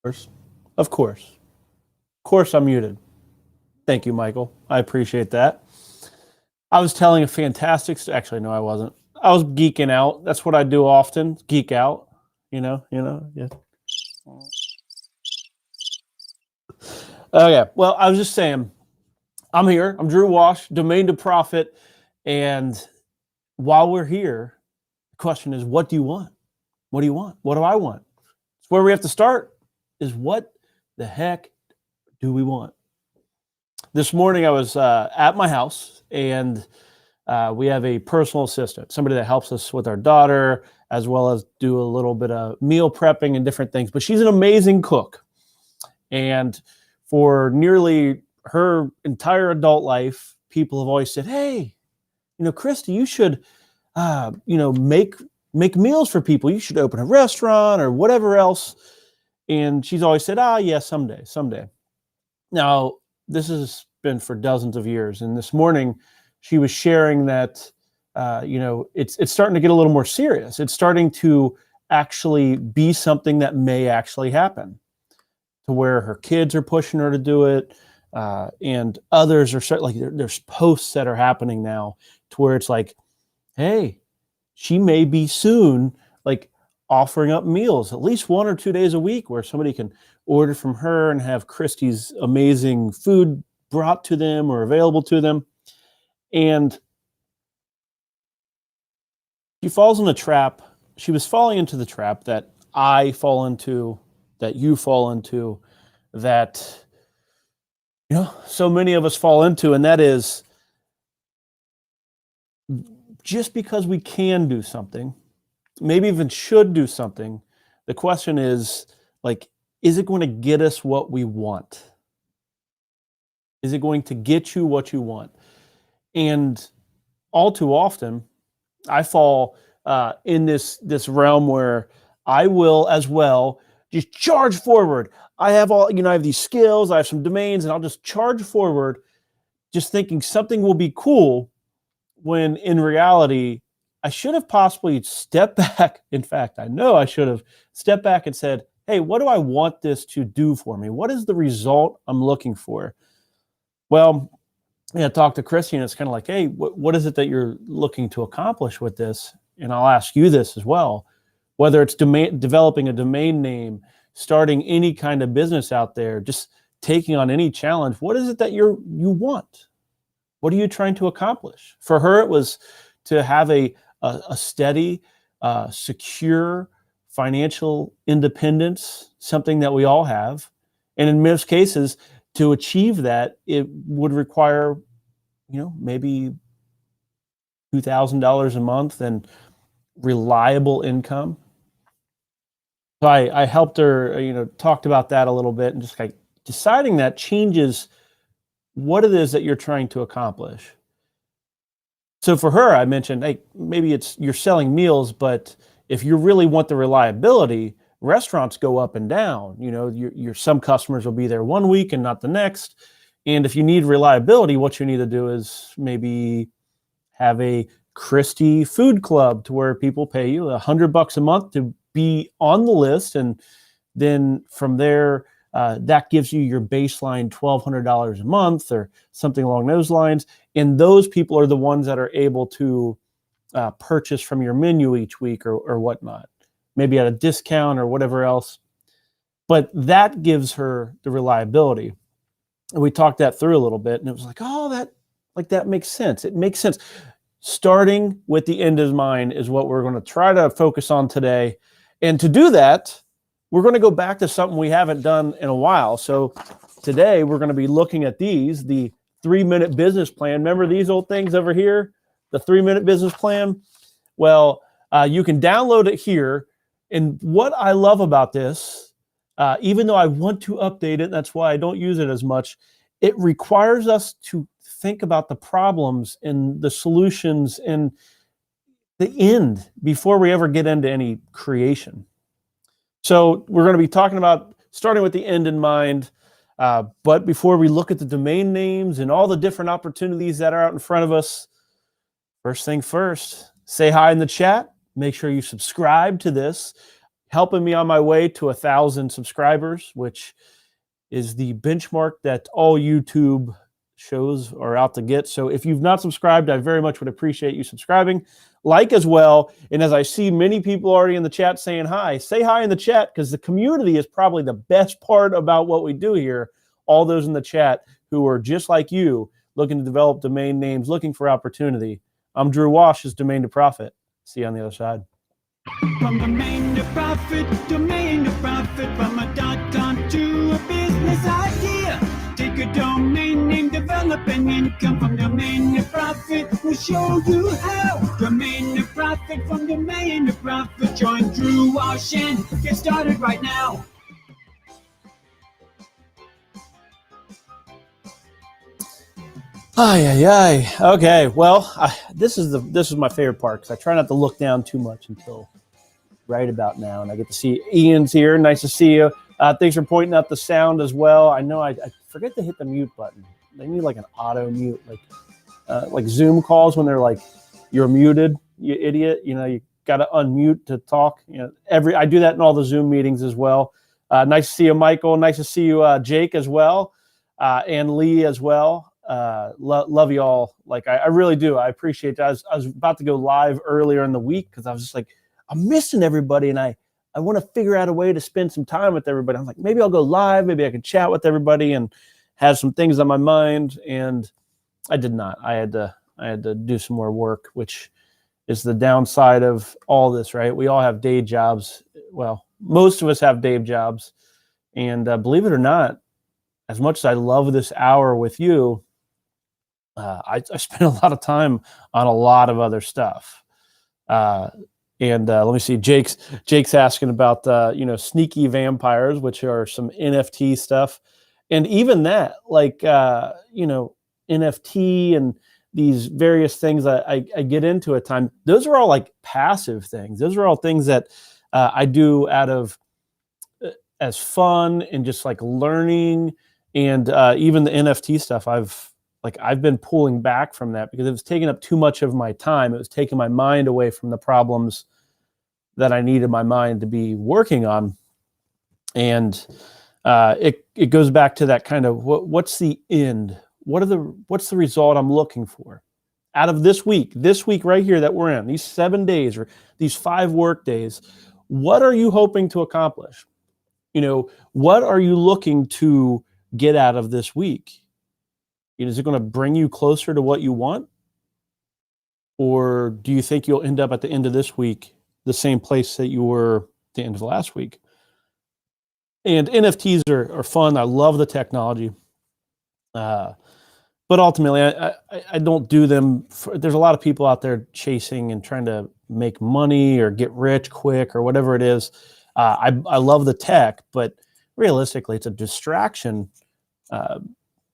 Course. Of course. Of course, I'm muted. Thank you, Michael. I appreciate that. I was telling a fantastic, actually, no, I wasn't. I was geeking out. That's what I do often, geek out, yeah. Okay, well, I was just saying, I'm here. I'm Drew Wash, Domain to Profit. And while we're here, the question is, what do you want? What do you want? What do I want? It's where we have to start is what the heck do we want? This morning I was at my house and we have a personal assistant, somebody that helps us with our daughter, as well as do a little bit of meal prepping and different things. But she's an amazing cook. And for nearly her entire adult life, people have always said, hey, Christy, you should, make meals for people. You should open a restaurant or whatever else. And she's always said, yeah, someday. Now, this has been for dozens of years. And this morning, she was sharing that, it's starting to get a little more serious. It's starting to actually be something that may actually happen, to where her kids are pushing her to do it. And others are like, there's posts that are happening now to where it's like, hey, she may be soon like offering up meals at least 1 or 2 days a week where somebody can order from her and have Christy's amazing food brought to them or available to them. And she falls in the trap. She was falling into the trap that I fall into, that you fall into, that so many of us fall into, and that is just because we can do something, maybe even should do something, the question is, like, is it going to get us what we want? Is it going to get you what you want? And all too often, I fall in this realm where I will as well just charge forward. I have I have these skills, I have some domains, and I'll just charge forward, just thinking something will be cool, when in reality, I should have possibly stepped back. In fact, I know I should have stepped back and said, hey, what do I want this to do for me? What is the result I'm looking for? Well, talk to Christy, and it's kind of like, hey, what is it that you're looking to accomplish with this? And I'll ask you this as well, whether it's developing a domain name, starting any kind of business out there, just taking on any challenge. What is it that you want? What are you trying to accomplish? For her, it was to have a steady, secure financial independence, something that we all have. And in most cases, to achieve that, it would require, maybe $2,000 a month and reliable income. So I helped her, talked about that a little bit, and just like deciding that changes what it is that you're trying to accomplish. So for her, I mentioned, hey, maybe you're selling meals, but if you really want the reliability, restaurants go up and down. Your some customers will be there one week and not the next. And if you need reliability, what you need to do is maybe have a Christie food club, to where people pay you $100 a month to be on the list. And then from there, that gives you your baseline $1,200 a month or something along those lines. And those people are the ones that are able to purchase from your menu each week or whatnot, maybe at a discount or whatever else. But that gives her the reliability. And we talked that through a little bit, and it was like, that makes sense. It makes sense. Starting with the end in mind is what we're going to try to focus on today. And to do that, we're going to go back to something we haven't done in a while. So today we're going to be looking at the 3-minute business plan. Remember these old things over here, the 3-minute business plan? Well, you can download it here. And what I love about this, even though I want to update it, that's why I don't use it as much, it requires us to think about the problems and the solutions and the end before we ever get into any creation. So we're going to be talking about starting with the end in mind. But before we look at the domain names and all the different opportunities that are out in front of us, first thing first, say hi in the chat. Make sure you subscribe to this. helping me on my way to 1,000 subscribers, which is the benchmark that all YouTube shows are out to get. So if you've not subscribed, I very much would appreciate you subscribing. Like as well. And as I see many people already in the chat saying hi, say hi in the chat, because the community is probably the best part about what we do here. All those in the chat who are just like you, looking to develop domain names, looking for opportunity. I'm Drew Wash's Domain to Profit. See you on the other side. From domain to profit, from a .com to a business idea. Take a domain name, develop an income from domain to profit. We'll show you how. Domain to profit, from domain to profit. Join Drew Wash and get started right now. Okay, well, this is my favorite part, because I try not to look down too much until right about now, and I get to see Ian's here. Nice to see you. Thanks for pointing out the sound as well. I know I forget to hit the mute button. They need like an auto mute, like Zoom calls when they're like, "You're muted, you idiot." You know, you got to unmute to talk. You know, I do that in all the Zoom meetings as well. Nice to see you, Michael. Nice to see you, Jake, as well, and Lee as well. Love you all. Like I really do. I appreciate that. I was about to go live earlier in the week because I was just like, I'm missing everybody, and I want to figure out a way to spend some time with everybody. I'm like, maybe I'll go live. Maybe I can chat with everybody and have some things on my mind. And I did not. I had to do some more work, which is the downside of all this, right? We all have day jobs. Well, most of us have day jobs, and believe it or not, as much as I love this hour with you, I spend a lot of time on a lot of other stuff. And let me see, Jake's asking about sneaky vampires, which are some NFT stuff, and even that, like NFT and these various things I get into at times. Those are all like passive things. Those are all things that I do out of as fun and just like learning. And even the NFT stuff, I've been pulling back from that because it was taking up too much of my time. It was taking my mind away from the problems that I needed my mind to be working on. And it goes back to that kind of what's the end? What's the result I'm looking for out of this week right here that we're in, these 7 days or these 5 work days? What are you hoping to accomplish? What are you looking to get out of this week? Is it going to bring you closer to what you want? Or do you think you'll end up at the end of this week the same place that you were at the end of last week? And NFTs are fun. I love the technology. But ultimately, I don't do them. There's a lot of people out there chasing and trying to make money or get rich quick or whatever it is. I love the tech, but realistically, it's a distraction.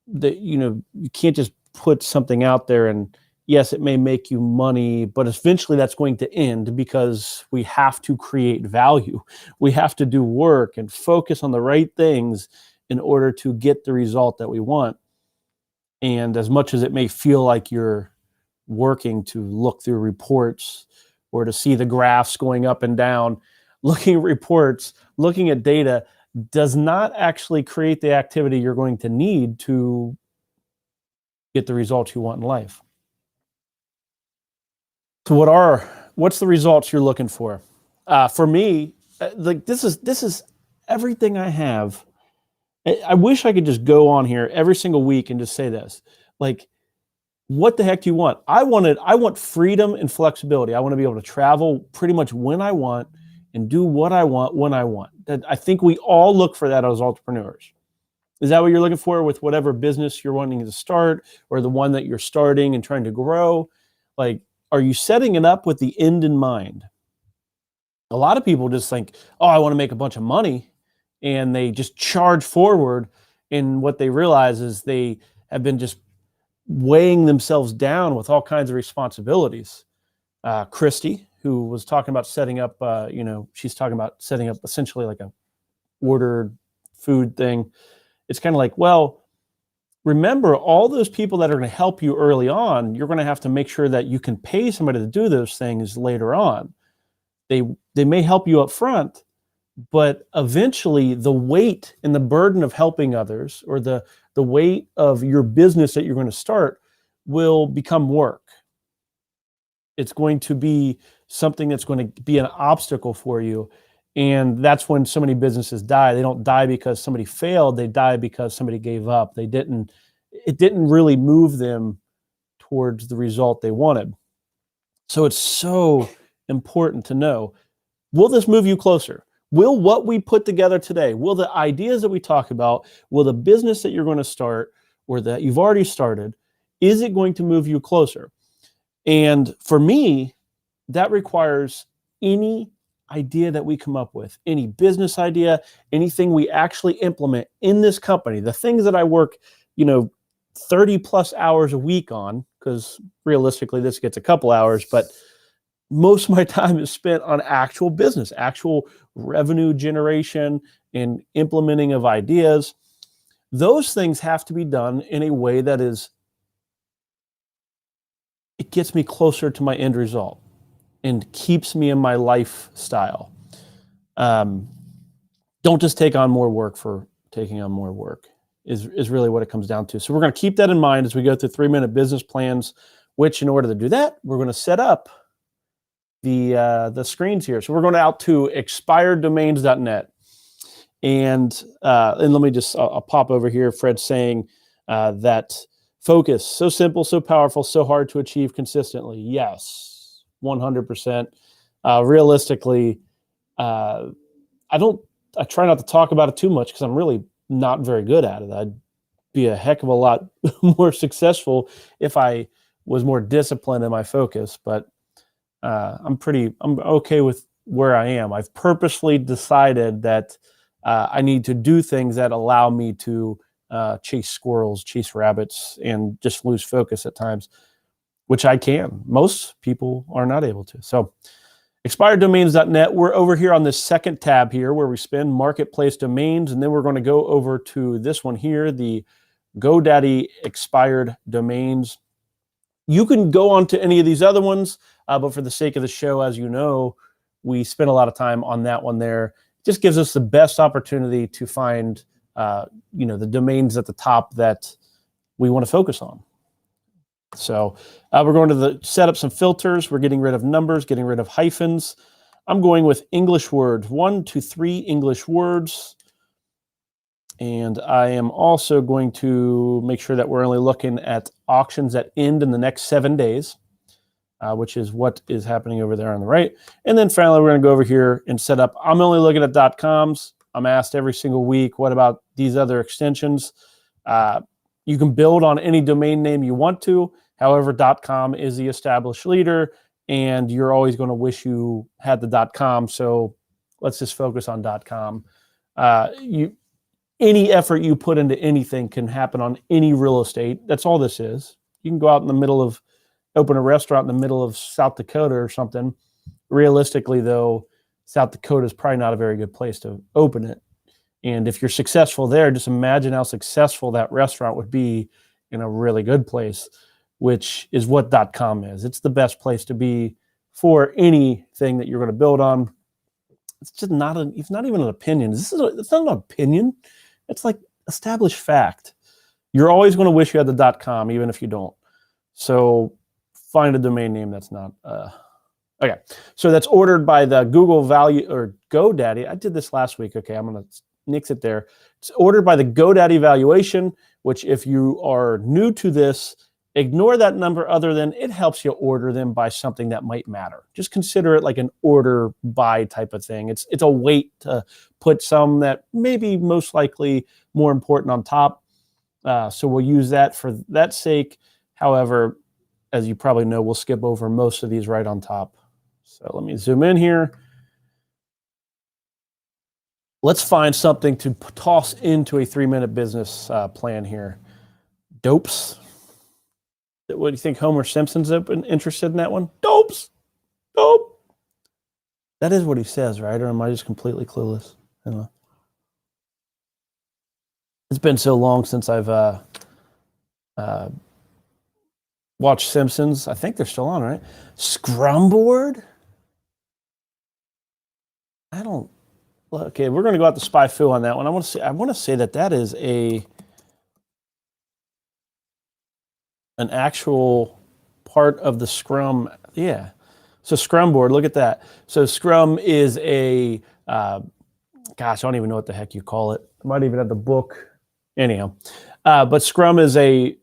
That you can't just put something out there, and yes, it may make you money, but eventually that's going to end because we have to create value. We have to do work and focus on the right things in order to get the result that we want. And as much as it may feel like you're working to look through reports or to see the graphs going up and down, looking at reports, looking at data does not actually create the activity you're going to need to get the results you want in life. So what's the results you're looking for? For me, like this is everything I have. I wish I could just go on here every single week and just say this. Like, what the heck do you want? I want freedom and flexibility. I want to be able to travel pretty much when I want and do what I want when I want. I think we all look for that as entrepreneurs. Is that what you're looking for with whatever business you're wanting to start or the one that you're starting and trying to grow? Like, are you setting it up with the end in mind? A lot of people just think, oh, I want to make a bunch of money, and they just charge forward. And what they realize is they have been just weighing themselves down with all kinds of responsibilities. Christy, who was talking about setting up, she's talking about setting up essentially like a ordered food thing. It's kind of like, well, remember all those people that are going to help you early on, you're going to have to make sure that you can pay somebody to do those things later on. They may help you up front, but eventually the weight and the burden of helping others, or the weight of your business that you're going to start, will become work. It's going to be something that's going to be an obstacle for you. And that's when so many businesses die. They don't die because somebody failed. They die because somebody gave up. It didn't really move them towards the result they wanted. So it's so important to know, will this move you closer? Will what we put together today, will the ideas that we talk about, will the business that you're going to start or that you've already started, is it going to move you closer? And for me, that requires any idea that we come up with, any business idea, anything we actually implement in this company, the things that I work, 30 plus hours a week on, because realistically this gets a couple hours, but most of my time is spent on actual business, actual revenue generation and implementing of ideas. Those things have to be done in a way that it gets me closer to my end result and keeps me in my lifestyle. Don't just take on more work for taking on more work is really what it comes down to. So we're going to keep that in mind as we go through 3-minute business plans, which in order to do that, we're going to set up the screens here. So we're going out to expireddomains.net. And let me just, I'll pop over here. Fred's saying that focus, so simple, so powerful, so hard to achieve consistently. Yes, 100%. Realistically, I try not to talk about it too much because I'm really not very good at it. I'd be a heck of a lot more successful if I was more disciplined in my focus, but I'm okay with where I am. I've purposely decided that I need to do things that allow me to chase squirrels, chase rabbits, and just lose focus at times, which I can. Most people are not able to. So expireddomains.net, we're over here on this second tab here where we spin marketplace domains, and then we're going to go over to this one here, the GoDaddy expired domains. You can go on to any of these other ones, but for the sake of the show, as you know, we spend a lot of time on that one there. It just gives us the best opportunity to find the domains at the top that we want to focus on. So we're going to set up some filters. We're getting rid of numbers, getting rid of hyphens. I'm going with English words, 1 to 3 English words. And I am also going to make sure that we're only looking at auctions that end in the next 7 days, which is what is happening over there on the right. And then finally, we're going to go over here and set up, I'm only looking at .coms. I'm asked every single week, what about these other extensions? You can build on any domain name you want to. However, .com is the established leader, and you're always going to wish you had the .com. So let's just focus on .com. Any effort you put into anything can happen on any real estate. That's all this is. You can go out in the middle of, open a restaurant in the middle of South Dakota or something. Realistically, though, South Dakota is probably not a very good place to open it. And if you're successful there, just imagine how successful that restaurant would be in a really good place, which is what .com is. It's the best place to be for anything that you're going to build on. It's just not it's not even an opinion. It's not an opinion. It's like established fact. You're always going to wish you had the .com, even if you don't. So find a domain name that's not. Okay, so that's ordered by the Google value or GoDaddy. I did this last week. Okay, I'm going to nix it there. It's ordered by the GoDaddy valuation, which if you are new to this, ignore that number other than it helps you order them by something that might matter. Just consider it like an order by type of thing. It's a weight to put some that maybe most likely more important on top. So we'll use that for that sake. However, as you probably know, we'll skip over most of these right on top. So let me zoom in here. Let's find something to toss into a 3-minute business plan here. Dopes. What do you think Homer Simpson's interested in that one? Dopes. Dope. That is what he says, right? Or am I just completely clueless? I don't know. It's been so long since I've watched Simpsons. I think they're still on, right? Scrum board? I don't Okay, we're going to go out to SpyFu on that one. I want to say that is an actual part of the Scrum. Yeah. So Scrum board, look at that. So Scrum is a, gosh, I don't even know what the heck you call it. I might even have the book. Anyhow, but Scrum is a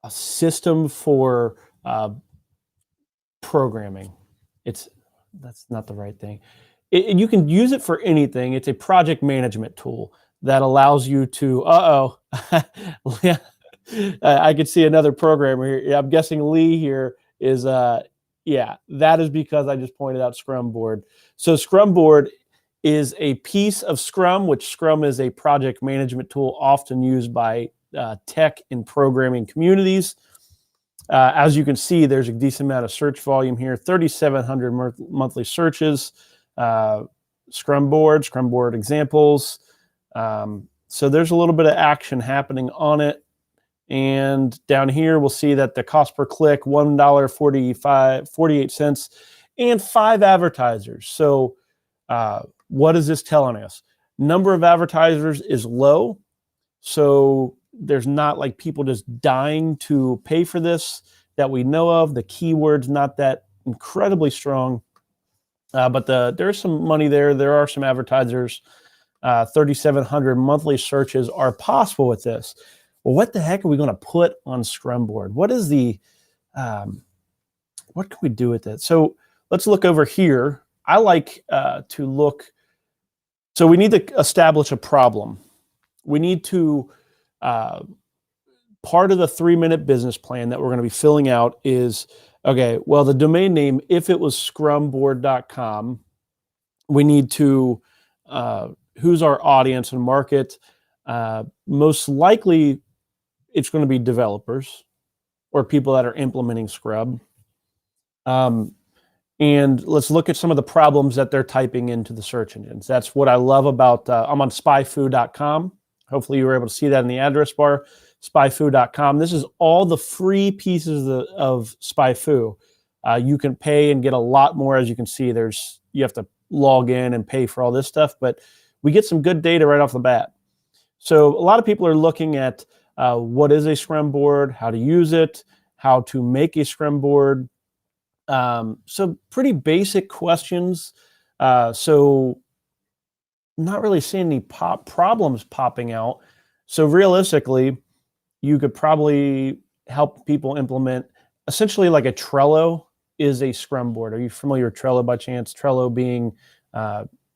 system for programming. That's not the right thing. You can use it for anything. It's a project management tool that allows you to, I could see another programmer here. Yeah, I'm guessing Lee here is, yeah, that is because I just pointed out Scrum board. So Scrum board is a piece of Scrum, which Scrum is a project management tool often used by tech and programming communities. As you can see, there's a decent amount of search volume here, 3,700 monthly searches, Scrum board examples. So there's a little bit of action happening on it. And down here, we'll see that the cost per click, $1.48, and 5 advertisers. So what is this telling us? Number of advertisers is low. So there's not like people just dying to pay for this that we know of. The keyword's not that incredibly strong, but there's some money there. There are some advertisers. 3,700 monthly searches are possible with this. Well, what the heck are we going to put on Scrum board? What is the, what can we do with it? So let's look over here. I like to look, so we need to establish a problem. We need to, part of the 3-minute business plan that we're going to be filling out is, okay, well, the domain name, if it was scrumboard.com, we need to, who's our audience and market? Most likely it's going to be developers or people that are implementing Scrum. And let's look at some of the problems that they're typing into the search engines. That's what I love about, I'm on spyfu.com. Hopefully you were able to see that in the address bar, spyfu.com. This is all the free pieces of SpyFu. You can pay and get a lot more. As you can see, you have to log in and pay for all this stuff, but we get some good data right off the bat. So a lot of people are looking at what is a Scrum board, how to use it, how to make a Scrum board. So pretty basic questions. So not really seeing any problems popping out. So realistically, you could probably help people implement essentially like a Trello is a Scrum board. Are you familiar with Trello by chance? Trello being,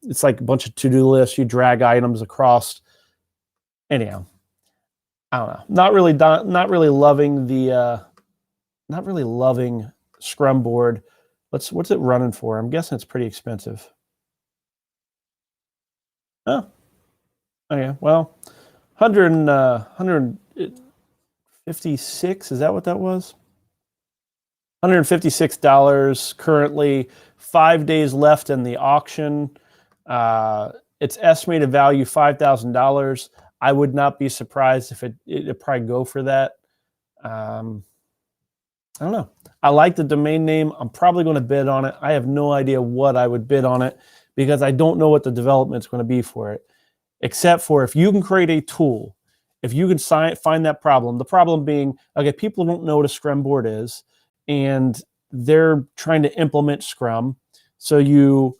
it's like a bunch of to-do lists. You drag items across. Anyhow, I don't know. Not really loving the, not really loving Scrum board. What's it running for? I'm guessing it's pretty expensive. Oh, okay. Well, 156. Is that what that was? $156 currently. 5 days left in the auction. Its estimated value $5,000. I would not be surprised if it'd probably go for that. I don't know. I like the domain name. I'm probably going to bid on it. I have no idea what I would bid on it because I don't know what the development's going to be for it, except for if you can create a tool, if you can find that problem, the problem being, okay, people don't know what a Scrum board is, and they're trying to implement Scrum. So you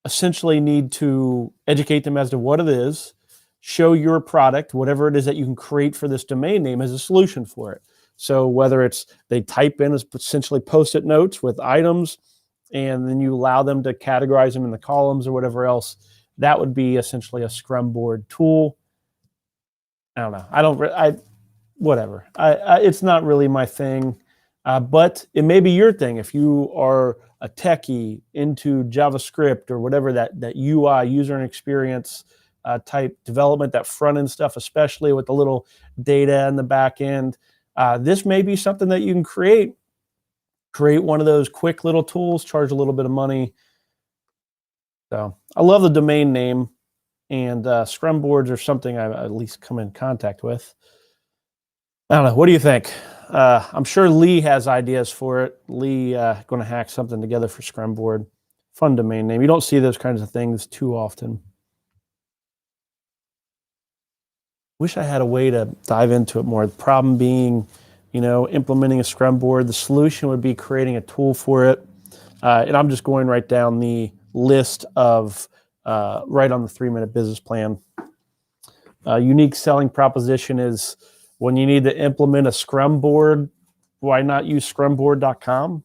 essentially need to educate them as to what it is, show your product, whatever it is that you can create for this domain name as a solution for it. So whether it's they type in as essentially Post-it notes with items, and then you allow them to categorize them in the columns or whatever else, that would be essentially a Scrum board tool. I don't know. Whatever. It's not really my thing, but it may be your thing. If you are a techie into JavaScript or whatever that UI, user and experience type development, that front end stuff, especially with the little data in the back end, this may be something that you can create one of those quick little tools, charge a little bit of money. So I love the domain name, and Scrum boards are something I've at least come in contact with. I don't know. What do you think? I'm sure Lee has ideas for it. Lee going to hack something together for Scrum board. Fun domain name. You don't see those kinds of things too often. Wish I had a way to dive into it more. The problem being, implementing a Scrum board. The solution would be creating a tool for it. And I'm just going right down the list of right on the 3-minute business plan. Unique selling proposition is when you need to implement a Scrum board, why not use scrumboard.com?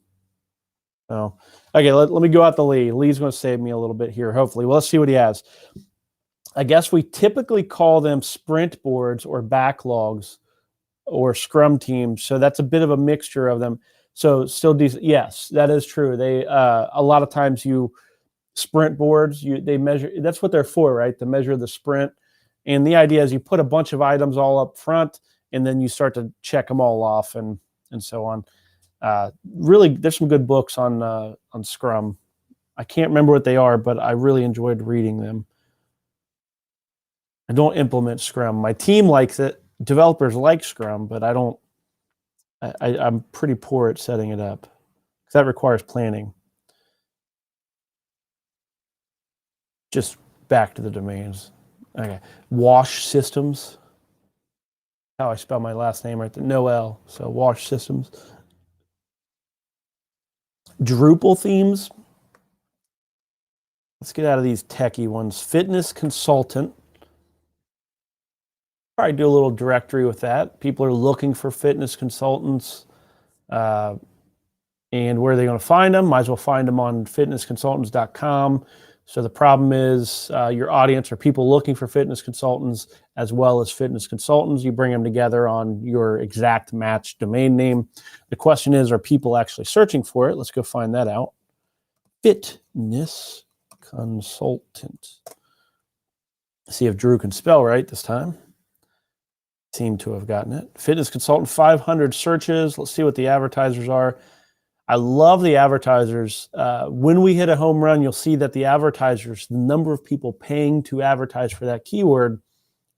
Oh, okay. Let me go out to Lee. Lee's going to save me a little bit here, hopefully. Well, let's see what he has. I guess we typically call them sprint boards or backlogs or Scrum teams. So that's a bit of a mixture of them. So still decent. Yes, that is true. They a lot of times you sprint boards, they measure. That's what they're for, right? To measure the sprint. And the idea is you put a bunch of items all up front, and then you start to check them all off and so on. Really, there's some good books on Scrum. I can't remember what they are, but I really enjoyed reading them. I don't implement Scrum. My team likes it. Developers like Scrum, but I don't. I'm pretty poor at setting it up because that requires planning. Just back to the domains. Okay, Wash Systems. How I spell my last name right there. No L. So Wash Systems. Drupal themes. Let's get out of these techie ones. Fitness Consultant. Probably do a little directory with that. People are looking for fitness consultants. And where are they going to find them? Might as well find them on fitnessconsultants.com. So the problem is your audience are people looking for fitness consultants as well as fitness consultants. You bring them together on your exact match domain name. The question is, are people actually searching for it? Let's go find that out. Fitness Consultant. See if Drew can spell right this time. Seem to have gotten it. Fitness Consultant, 500 searches. Let's see what the advertisers are. I love the advertisers. When we hit a home run, you'll see that the advertisers, the number of people paying to advertise for that keyword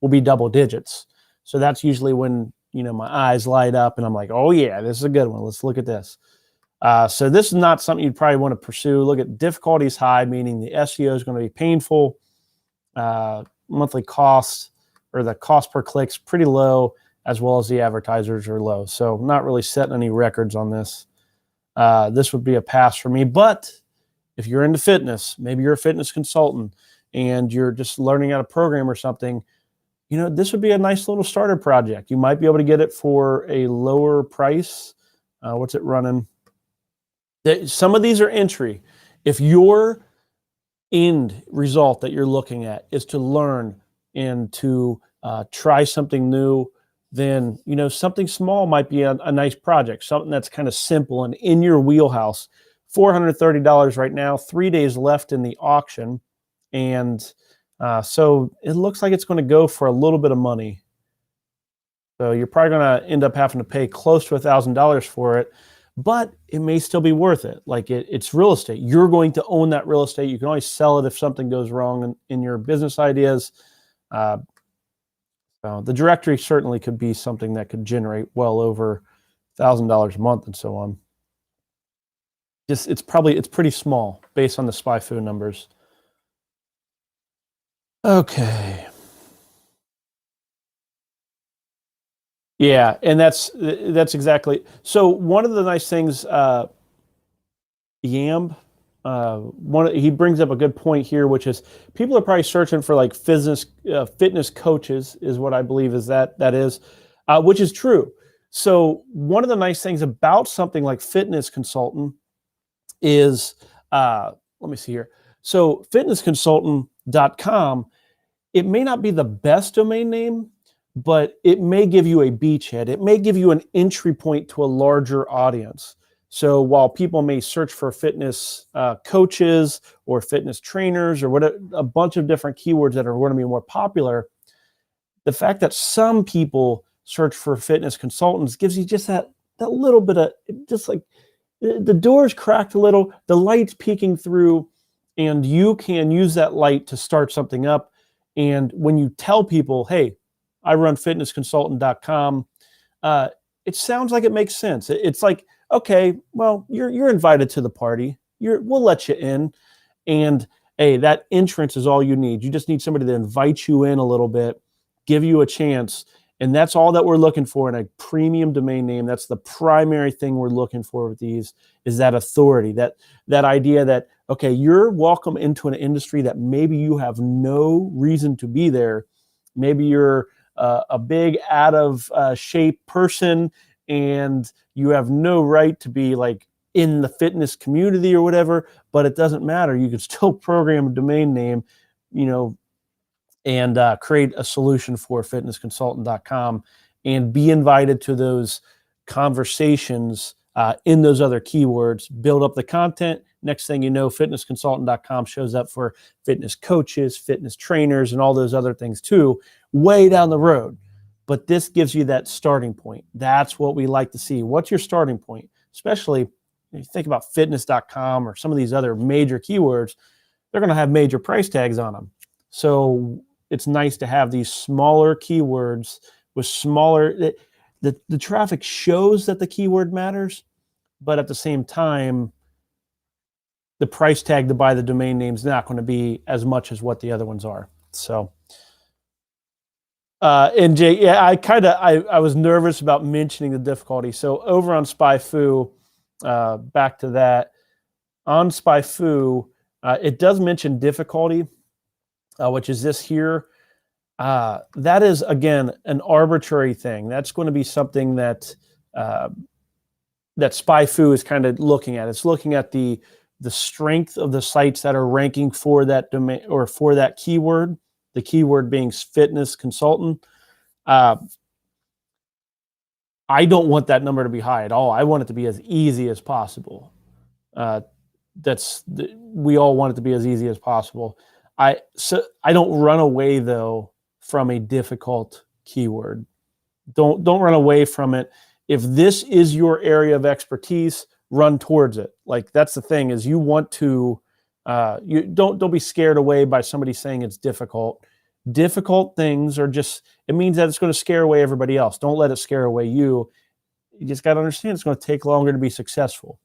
will be double digits. So that's usually when, my eyes light up and I'm like, oh yeah, this is a good one. Let's look at this. So this is not something you'd probably want to pursue. Look at difficulty is high, meaning the SEO is going to be painful. Monthly cost or the cost per click is pretty low, as well as the advertisers are low. So not really setting any records on this. This would be a pass for me. But if you're into fitness, maybe you're a fitness consultant and you're just learning how to program or something, this would be a nice little starter project. You might be able to get it for a lower price. What's it running? Some of these are entry. If your end result that you're looking at is to learn and to try something new, then something small might be a nice project, something that's kind of simple and in your wheelhouse. $430 right now, 3 days left in the auction, and so it looks like it's going to go for a little bit of money. So you're probably going to end up having to pay close to $1,000 for it, but it may still be worth it. Like it's real estate. You're going to own that real estate. You can always sell it if something goes wrong in your business ideas. So the directory certainly could be something that could generate well over $1,000 a month and so on. It's pretty small based on the SpyFu numbers. Okay. Yeah, and that's exactly. So one of the nice things, Yamb, he brings up a good point here, which is people are probably searching for like fitness coaches is what I believe is that is, which is true. So one of the nice things about something like Fitness Consultant is, let me see here. So fitnessconsultant.com, it may not be the best domain name, but it may give you a beachhead. It may give you an entry point to a larger audience. So while people may search for fitness coaches or fitness trainers or whatever, a bunch of different keywords that are going to be more popular, the fact that some people search for fitness consultants gives you just that little bit of, just like the door's cracked a little, the light's peeking through, and you can use that light to start something up. And when you tell people, hey, I run fitnessconsultant.com, it sounds like it makes sense. It's like, okay, well, you're invited to the party. We'll let you in. And hey, that entrance is all you need. You just need somebody to invite you in a little bit, give you a chance. And that's all that we're looking for in a premium domain name. That's the primary thing we're looking for with these, is that authority, that idea that, okay, you're welcome into an industry that maybe you have no reason to be there. Maybe you're a big out of shape person and you have no right to be like in the fitness community or whatever, but it doesn't matter. You can still program a domain name, you know, and create a solution for fitnessconsultant.com and be invited to those conversations in those other keywords, build up the content. Next thing you know, fitnessconsultant.com shows up for fitness coaches, fitness trainers, and all those other things too, way down the road. But this gives you that starting point. That's what we like to see. What's your starting point? Especially if you think about fitness.com or some of these other major keywords, they're going to have major price tags on them. So it's nice to have these smaller keywords with smaller, the traffic shows that the keyword matters, but at the same time, the price tag to buy the domain name is not going to be as much as what the other ones are. So, and Jay, yeah, I was nervous about mentioning the difficulty. So over on SpyFu, back to that, on SpyFu, it does mention difficulty, which is this here. That is, again, an arbitrary thing. That's going to be something that that SpyFu is kind of looking at. It's looking at the strength of the sites that are ranking for that domain or for that keyword, the keyword being fitness consultant. I don't want that number to be high at all. I want it to be as easy as possible. We all want it to be as easy as possible. I don't run away though from a difficult keyword. Don't run away from it. If this is your area of expertise, run towards it. Like, that's the thing, is you want to you don't be scared away by somebody saying it's difficult. Difficult things are just, it means that it's going to scare away everybody else. Don't let it scare away you. You just got to understand it's going to take longer to be successful.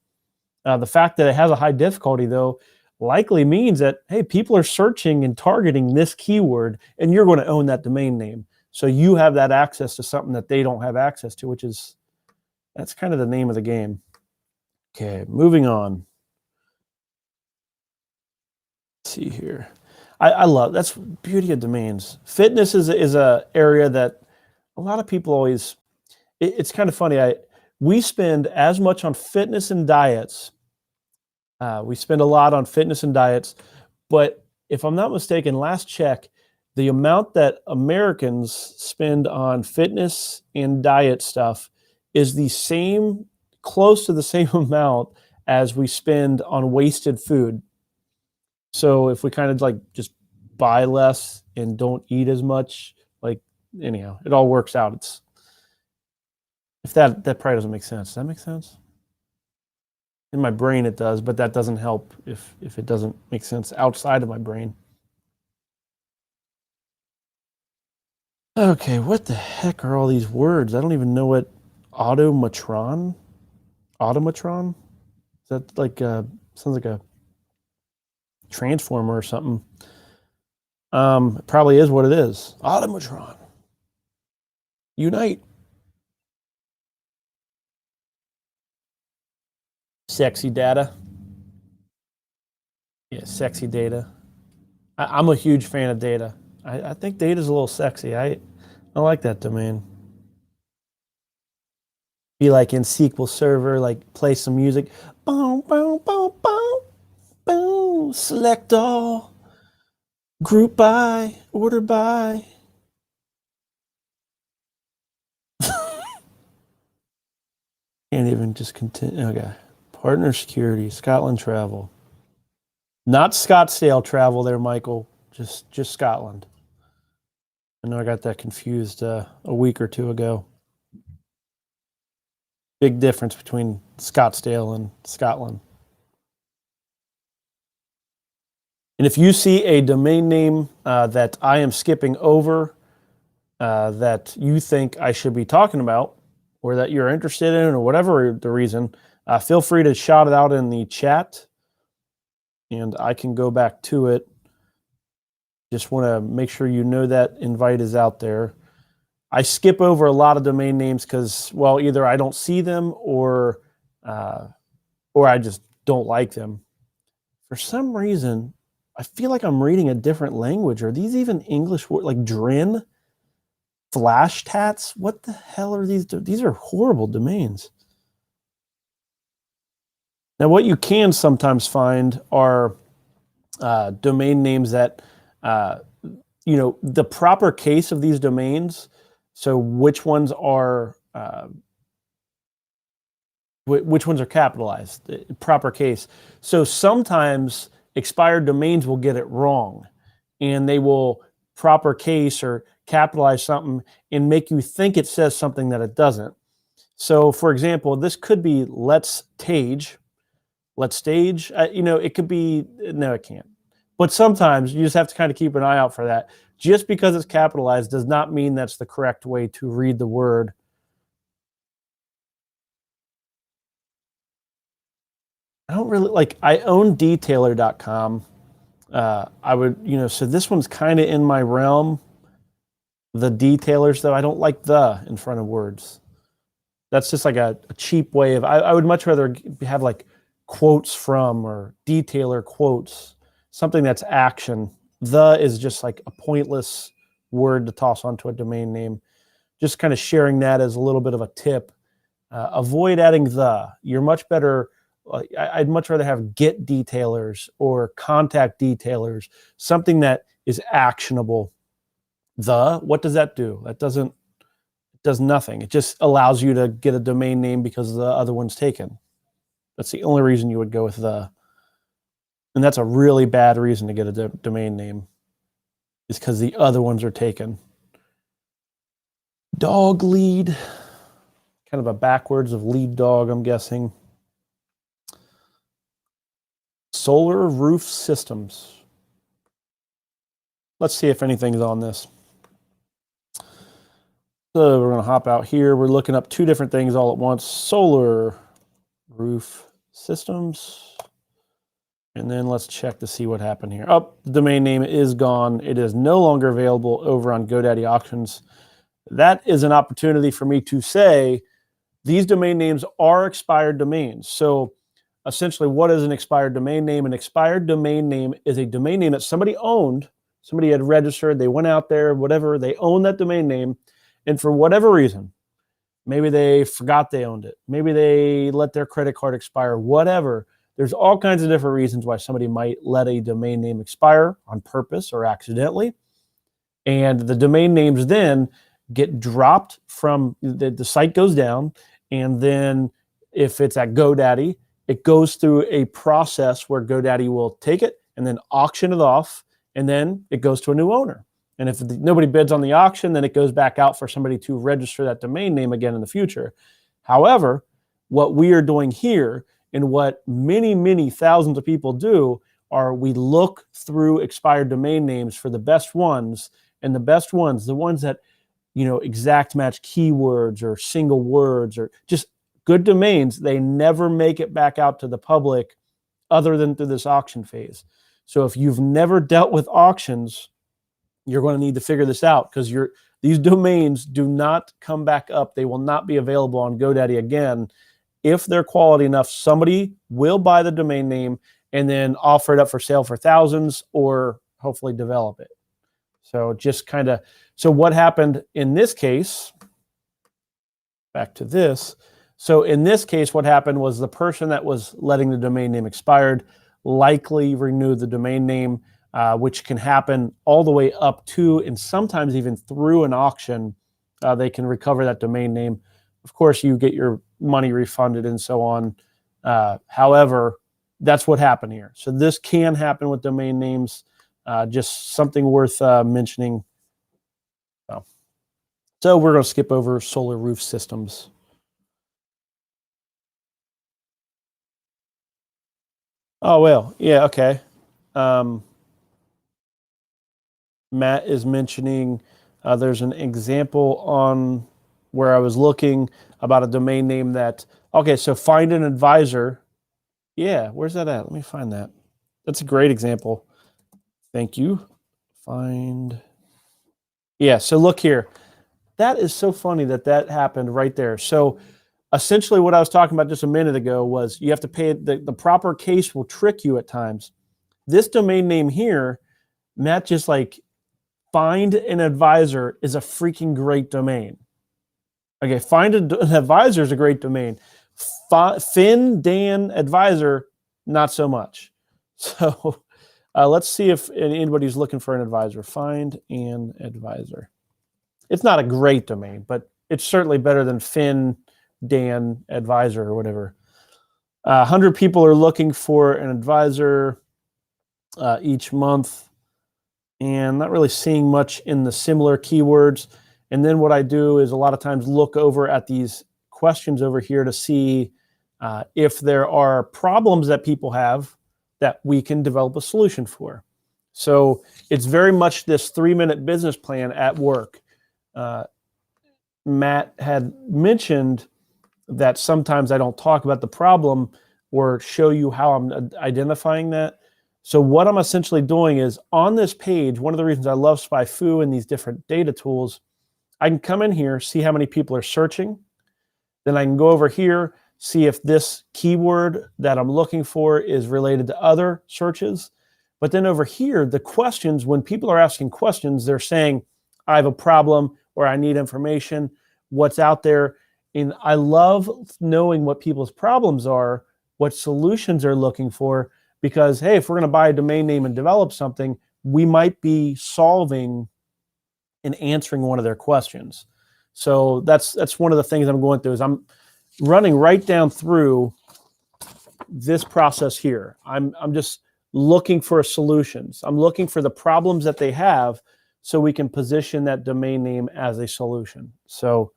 The fact that it has a high difficulty though likely means that, hey, people are searching and targeting this keyword, and you're going to own that domain name. So you have that access to something that they don't have access to, that's kind of the name of the game. Okay, moving on. Let's see here. I love, that's beauty of domains. Fitness is a area that a lot of people always, it's kind of funny. We spend as much on fitness and diets. We spend a lot on fitness and diets, but if I'm not mistaken, last check, the amount that Americans spend on fitness and diet stuff is the same, close to the same amount as we spend on wasted food. So if we kind of like just buy less and don't eat as much, like, anyhow, it all works out. It's, if that probably doesn't make sense. Does that make sense? In my brain it does, but that doesn't help if it doesn't make sense outside of my brain. Okay, what the heck are all these words? I don't even know what automatron? Automatron? Is that like sounds like a transformer or something. It probably is what it is. Automatron. Unite. Sexy data. Yeah, sexy data. I'm a huge fan of data. I think data is a little sexy. I like that domain. Be like in SQL Server, like play some music. Boom, boom, boom, boom, boom. Select all. Group by, order by. Can't even just continue. Okay. Partner security, Scotland travel. Not Scottsdale travel there, Michael. Just Scotland. I know I got that confused a week or two ago. Big difference between Scottsdale and Scotland. And if you see a domain name that I am skipping over that you think I should be talking about, or that you're interested in, or whatever the reason, feel free to shout it out in the chat. and I can go back to it. Just want to make sure you know that invite is out there. I skip over a lot of domain names because, well, either I don't see them or I just don't like them. For some reason, I feel like I'm reading a different language. Are these even English words? Like Drin, Flash Tats? What the hell are these? These are horrible domains. Now, what you can sometimes find are domain names that, the proper case of these domains. So which ones are capitalized, proper case. So sometimes expired domains will get it wrong, and they will proper case or capitalize something and make you think it says something that it doesn't. So, for example, this could be let's stage. It could be, no, it can't. But sometimes you just have to kind of keep an eye out for that. Just because it's capitalized does not mean that's the correct way to read the word. I don't really I own detailer.com. I would, so this one's kind of in my realm. The detailers, though, I don't like the in front of words. That's just like a cheap way of, I would much rather have like quotes from or detailer quotes, something that's action. The is just like a pointless word to toss onto a domain name. Just kind of sharing that as a little bit of a tip. Avoid adding the. You're much better. I'd much rather have get detailers or contact detailers, something that is actionable. What does that do? That does nothing. It just allows you to get a domain name because the other one's taken. That's the only reason you would go with the. And that's a really bad reason to get a domain name, is because the other ones are taken. Dog lead, kind of a backwards of lead dog, I'm guessing. Solar roof systems. Let's see if anything's on this. So we're going to hop out here. We're looking up two different things all at once. Solar roof systems. And then let's check to see what happened here. Oh, the domain name is gone. It is no longer available over on GoDaddy Auctions. That is an opportunity for me to say these domain names are expired domains. So essentially, what is an expired domain name? An expired domain name is a domain name that somebody owned, somebody had registered, they went out there, whatever, they own that domain name, and for whatever reason, maybe they forgot they owned it, maybe they let their credit card expire, whatever. There's all kinds of different reasons why somebody might let a domain name expire on purpose or accidentally. And the domain names then get dropped from, the site goes down, and then if it's at GoDaddy, it goes through a process where GoDaddy will take it and then auction it off, and then it goes to a new owner. And if nobody bids on the auction, then it goes back out for somebody to register that domain name again in the future. However, what we are doing here, and what many, many thousands of people do, are we look through expired domain names for the best ones, and the best ones, the ones that, exact match keywords or single words or just good domains, they never make it back out to the public other than through this auction phase. So if you've never dealt with auctions, you're going to need to figure this out, because these domains do not come back up. They will not be available on GoDaddy again. If they're quality enough, somebody will buy the domain name and then offer it up for sale for thousands, or hopefully develop it. So so what happened in this case, back to this. So in this case, what happened was the person that was letting the domain name expired likely renewed the domain name, which can happen all the way up to, and sometimes even through, an auction. They can recover that domain name. Of course, you get your money refunded and so on. However, that's what happened here. So this can happen with domain names. Just something worth mentioning. So we're going to skip over solar roof systems. Oh, well, yeah, okay. Matt is mentioning there's an example on where I was looking about a domain name that, okay, so find an advisor. Yeah, where's that at? Let me find that. That's a great example. Thank you. Find. Yeah, so look here. That is so funny that happened right there. So essentially what I was talking about just a minute ago was you have to pay the proper case will trick you at times. This domain name here, Matt, just like find an advisor is a freaking great domain. Okay, find an advisor is a great domain. Finn Dan advisor, not so much. So let's see if anybody's looking for an advisor. Find an advisor. It's not a great domain, but it's certainly better than Finn Dan advisor or whatever. 100 people are looking for an advisor each month, and not really seeing much in the similar keywords. And then what I do is a lot of times look over at these questions over here to see if there are problems that people have that we can develop a solution for. So it's very much this 3-minute business plan at work. Matt had mentioned that sometimes I don't talk about the problem or show you how I'm identifying that. So what I'm essentially doing is on this page, one of the reasons I love SpyFu and these different data tools, I can come in here, see how many people are searching. Then I can go over here, see if this keyword that I'm looking for is related to other searches. But then over here, the questions, when people are asking questions, they're saying, I have a problem or I need information, what's out there. And I love knowing what people's problems are, what solutions they're looking for, because, hey, if we're going to buy a domain name and develop something, we might be solving and answering one of their questions. So that's one of the things I'm going through is I'm running right down through this process here. I'm just looking for solutions. I'm looking for the problems that they have so we can position that domain name as a solution. So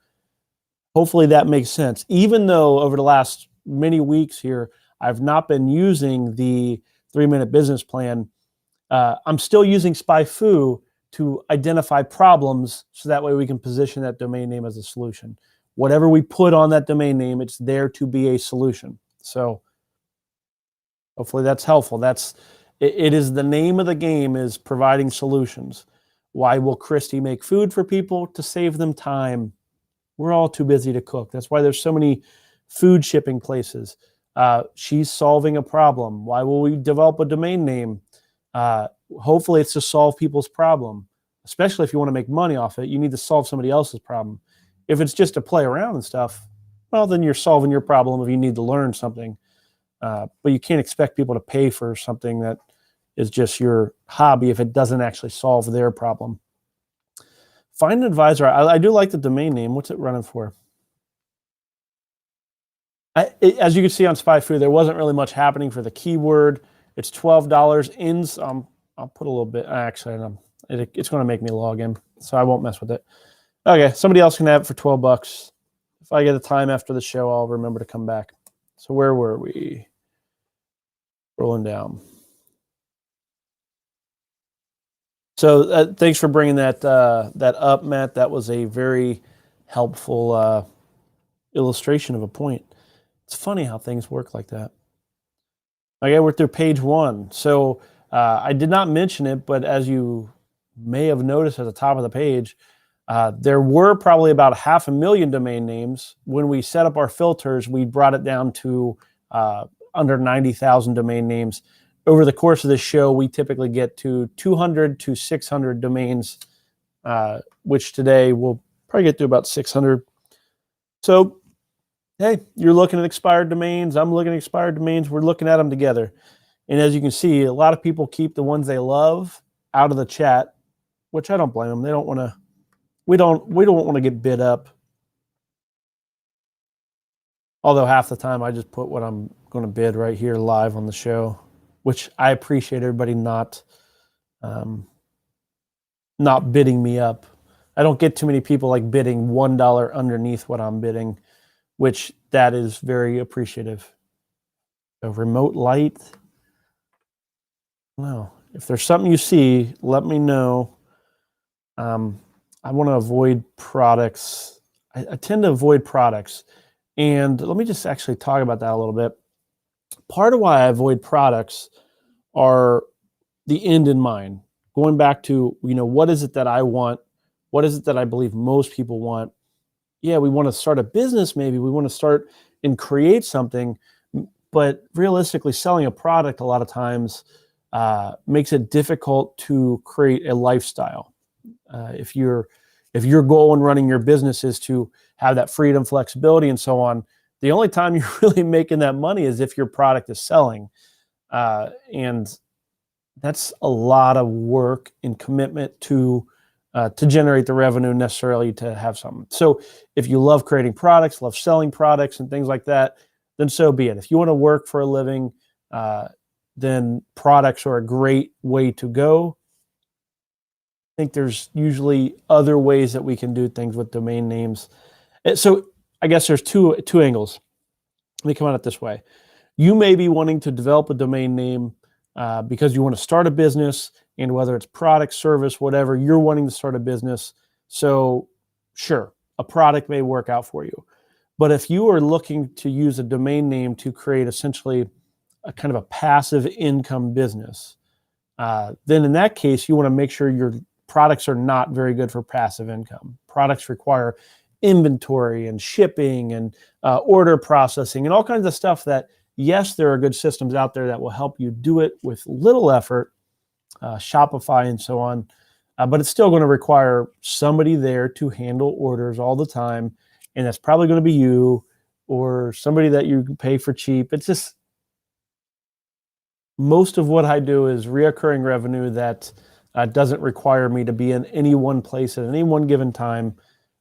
hopefully that makes sense. Even though over the last many weeks here, I've not been using the 3-minute business plan, I'm still using SpyFu to identify problems so that way we can position that domain name as a solution. Whatever we put on that domain name, it's there to be a solution. So hopefully that's helpful. It is the name of the game is providing solutions. Why will Christy make food for people? To save them time. We're all too busy to cook. That's why there's so many food shipping places. She's solving a problem. Why will we develop a domain name? Hopefully it's to solve people's problem, especially if you want to make money off it. You need to solve somebody else's problem. If it's just to play around and stuff, well, then you're solving your problem if you need to learn something. But you can't expect people to pay for something that is just your hobby if it doesn't actually solve their problem. Find an advisor. I do like the domain name. What's it running for? As you can see on SpyFu, there wasn't really much happening for the keyword. It's $12. I'll put a little bit. Actually, it's going to make me log in, so I won't mess with it. Okay, somebody else can have it for $12. If I get the time after the show, I'll remember to come back. So where were we? Rolling down. So thanks for bringing that up, Matt. That was a very helpful illustration of a point. It's funny how things work like that. Okay, we're through page 1. So I did not mention it, but as you may have noticed at the top of the page, there were probably about 500,000 domain names. When we set up our filters, we brought it down to under 90,000 domain names. Over the course of this show, we typically get to 200 to 600 domains, which today we'll probably get to about 600. So, hey, you're looking at expired domains. I'm looking at expired domains. We're looking at them together. And as you can see, a lot of people keep the ones they love out of the chat, which I don't blame them. They don't want to. We don't want to get bid up. Although half the time I just put what I'm going to bid right here live on the show, which I appreciate everybody not bidding me up. I don't get too many people like bidding $1 underneath what I'm bidding, which that is very appreciative. A remote light. No, if there's something you see, let me know. I want to avoid products. I tend to avoid products. And let me just actually talk about that a little bit. Part of why I avoid products are the end in mind. Going back to, what is it that I want? What is it that I believe most people want? Yeah, we want to start a business, maybe. We want to start and create something. But realistically, selling a product a lot of times makes it difficult to create a lifestyle. If your goal in running your business is to have that freedom, flexibility, and so on, the only time you're really making that money is if your product is selling. And that's a lot of work and commitment to generate the revenue necessarily to have something. So if you love creating products, love selling products and things like that, then so be it. If you want to work for a living, then products are a great way to go. I think there's usually other ways that we can do things with domain names. So I guess there's two angles. Let me come at it this way. You may be wanting to develop a domain name because you want to start a business, and whether it's product, service, whatever, you're wanting to start a business. So sure, a product may work out for you. But if you are looking to use a domain name to create essentially a kind of a passive income business, then in that case, you want to make sure your products are not very good for passive income. Products require inventory and shipping and order processing and all kinds of stuff that, yes, there are good systems out there that will help you do it with little effort, Shopify and so on, but it's still going to require somebody there to handle orders all the time, and that's probably going to be you or somebody that you can pay for cheap. It's just, most of what I do is reoccurring revenue that doesn't require me to be in any one place at any one given time,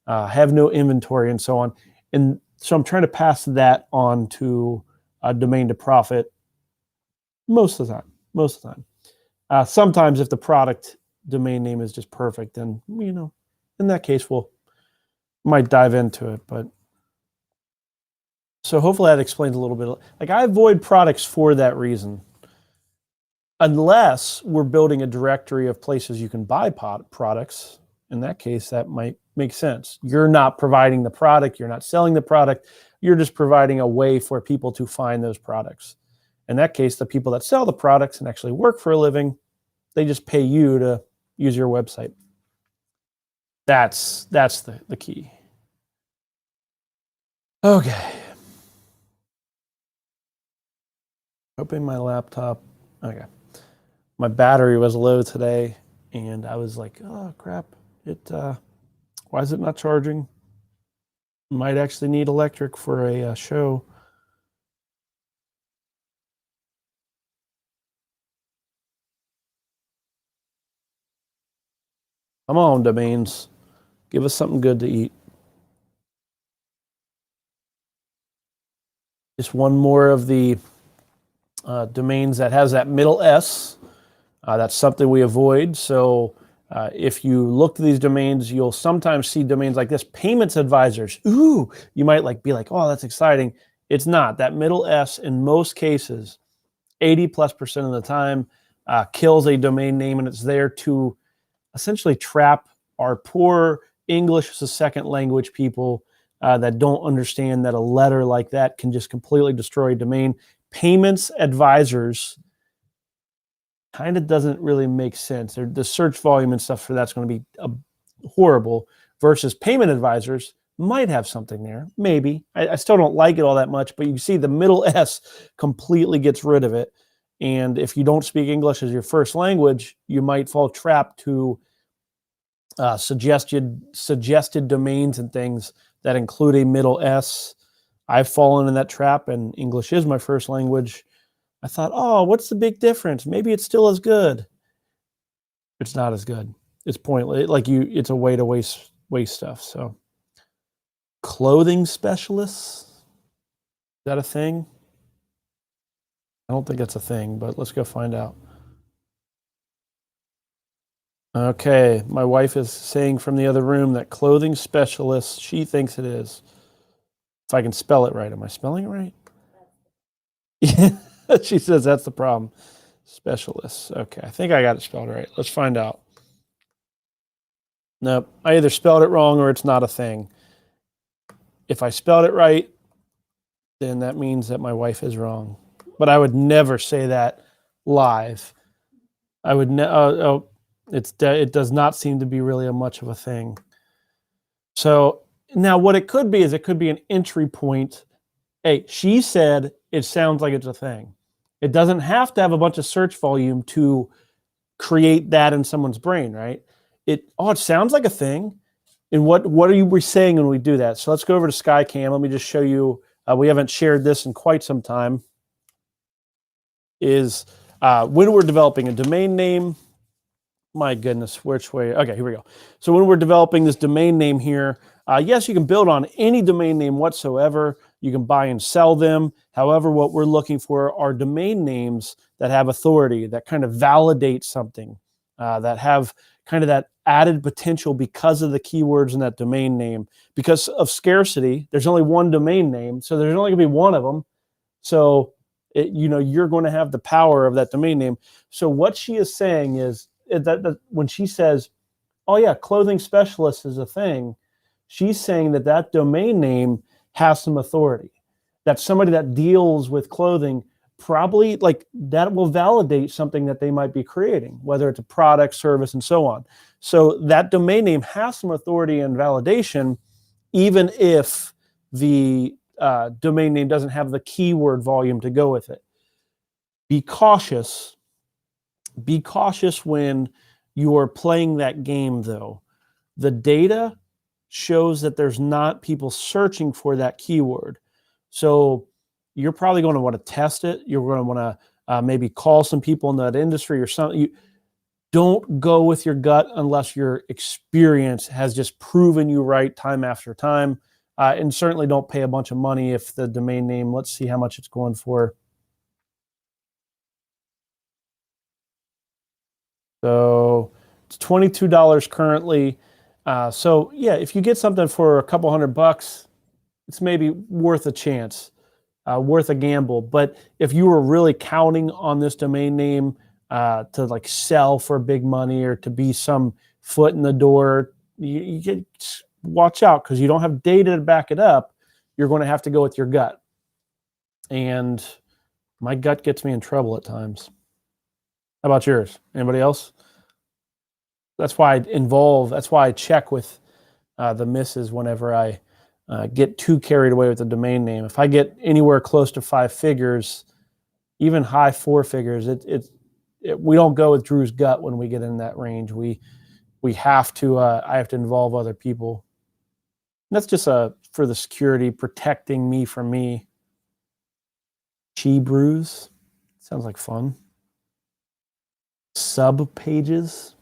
have no inventory and so on. And so I'm trying to pass that on to a domain to profit most of the time. Sometimes if the product domain name is just perfect, then, in that case, might dive into it. But so hopefully that explains a little bit. Like, I avoid products for that reason, unless we're building a directory of places you can buy products. In that case, that might make sense. You're not providing the product, you're not selling the product, you're just providing a way for people to find those products. In that case, the people that sell the products and actually work for a living, they just pay you to use your website. That's the key. Okay. Opening my laptop. Okay. My battery was low today, and I was like, oh crap, why is it not charging? Might actually need electric for a show. Come on, domains. Give us something good to eat. Just one more of the domains that has that middle S. That's something we avoid. So if you look to these domains, you'll sometimes see domains like this, payments advisors. Ooh, you might be like, oh, that's exciting. It's not. That middle S, in most cases, 80+% of the time, kills a domain name, and it's there to essentially trap our poor English as a second language people that don't understand that a letter like that can just completely destroy a domain. Payments advisors kind of doesn't really make sense. The search volume and stuff for that's going to be horrible, versus payment advisors might have something there. Maybe. I still don't like it all that much, but you see the middle S completely gets rid of it. And if you don't speak English as your first language, you might fall trapped to suggested domains and things that include a middle S. I've fallen in that trap, and English is my first language. I thought, oh, what's the big difference? Maybe it's still as good. It's not as good. It's pointless. It's a way to waste stuff. So, clothing specialists, is that a thing? I don't think that's a thing, but let's go find out. Okay, my wife is saying from the other room that clothing specialists, she thinks it is. If I can spell it right. Am I spelling it right? Yeah, she says that's the problem. Specialists. Okay, I think I got it spelled right. Let's find out. Nope, I either spelled it wrong or it's not a thing. If I spelled it right, then that means that my wife is wrong. But I would never say that live. I would it does not seem to be really much of a thing. So now what it could be is it could be an entry point. Hey, she said it sounds like it's a thing. It doesn't have to have a bunch of search volume to create that in someone's brain, right? It sounds like a thing. And what are we saying when we do that? So let's go over to SkyCam. Let me just show you. We haven't shared this in quite some time. Is when we're developing a domain name. My goodness, which way? Okay, here we go. So when we're developing this domain name here, yes, you can build on any domain name whatsoever. You can buy and sell them. However, what we're looking for are domain names that have authority, that kind of validate something, that have kind of that added potential because of the keywords in that domain name. Because of scarcity, there's only one domain name, so there's only going to be one of them. So, you're going to have the power of that domain name. So what she is saying is that when she says, oh yeah, clothing specialist is a thing, she's saying that domain name has some authority, that somebody that deals with clothing probably like that will validate something that they might be creating, whether it's a product, service, and so on. So that domain name has some authority and validation, even if the domain name doesn't have the keyword volume to go with it. Be cautious. Be cautious when you are playing that game, though. The data shows that there's not people searching for that keyword. So you're probably going to want to test it. You're going to want to maybe call some people in that industry or something. Don't go with your gut unless your experience has just proven you right time after time. And certainly don't pay a bunch of money if the domain name, let's see how much it's going for. So it's $22 currently. So yeah, if you get something for a couple $100, it's maybe worth a chance, worth a gamble. But if you were really counting on this domain name to like sell for big money or to be some foot in the door, you get, watch out, because you don't have data to back it up. You're going to have to go with your gut. And my gut gets me in trouble at times. How about yours? Anybody else? That's why I check with the misses whenever I get too carried away with the domain name. If I get anywhere close to 5 figures, even high 4 figures, we don't go with Drew's gut when we get in that range. We have to. I have to involve other people. And that's just for the security, protecting me from me. Chi brews sounds like fun. Sub pages.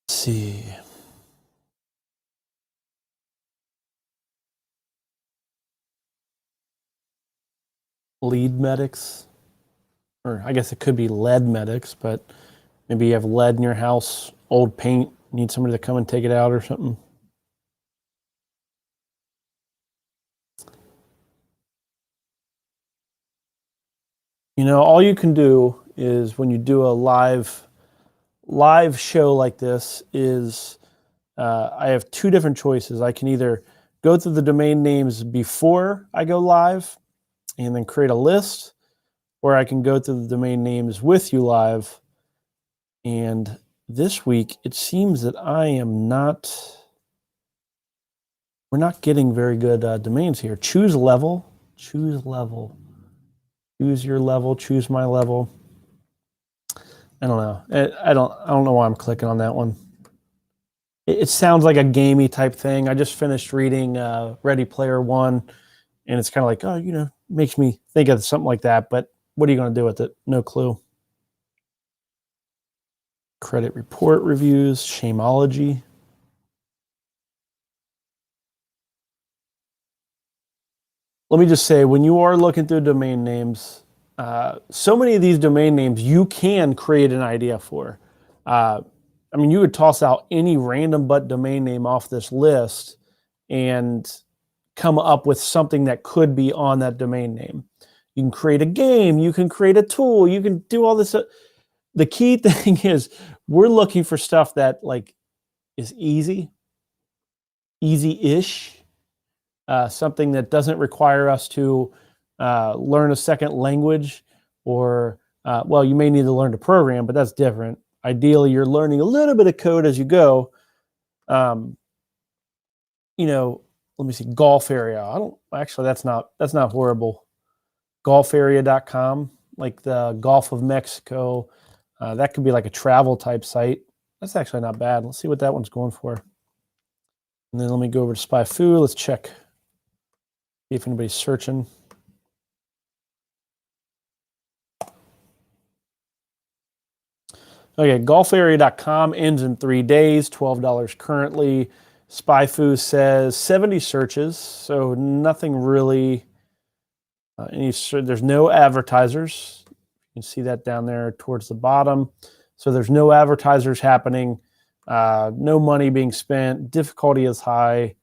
See. Lead medics, or I guess it could be lead medics, but maybe you have lead in your house, old paint, need somebody to come and take it out or something. All you can do is when you do a live show like this is I have 2 different choices. I can either go through the domain names before I go live and then create a list, or I can go through the domain names with you live. And this week, it seems that we're not getting very good domains here. Choose level, choose level, choose your level, choose my level. I don't know. I don't know why I'm clicking on that one. It sounds like a gamey type thing. I just finished reading Ready Player One, and it's kind of like, makes me think of something like that. But what are you going to do with it? No clue. Credit report reviews, Shameology. Let me just say, when you are looking through domain names, so many of these domain names you can create an idea for. You would toss out any random but domain name off this list and come up with something that could be on that domain name. You can create a game, you can create a tool, you can do all this. The key thing is we're looking for stuff that like is easy-ish, something that doesn't require us to learn a second language, or well, you may need to learn to program, but that's different. Ideally, you're learning a little bit of code as you go. Let me see, golf area. That's not horrible. Golfarea.com, like the Gulf of Mexico. That could be like a travel type site. That's actually not bad. Let's see what that one's going for. And then let me go over to Spy Food. Let's check, see if anybody's searching. Okay, golfarea.com ends in 3 days, $12 currently. SpyFu says 70 searches, so nothing really. There's no advertisers. You can see that down there towards the bottom. So there's no advertisers happening, no money being spent. Difficulty is high.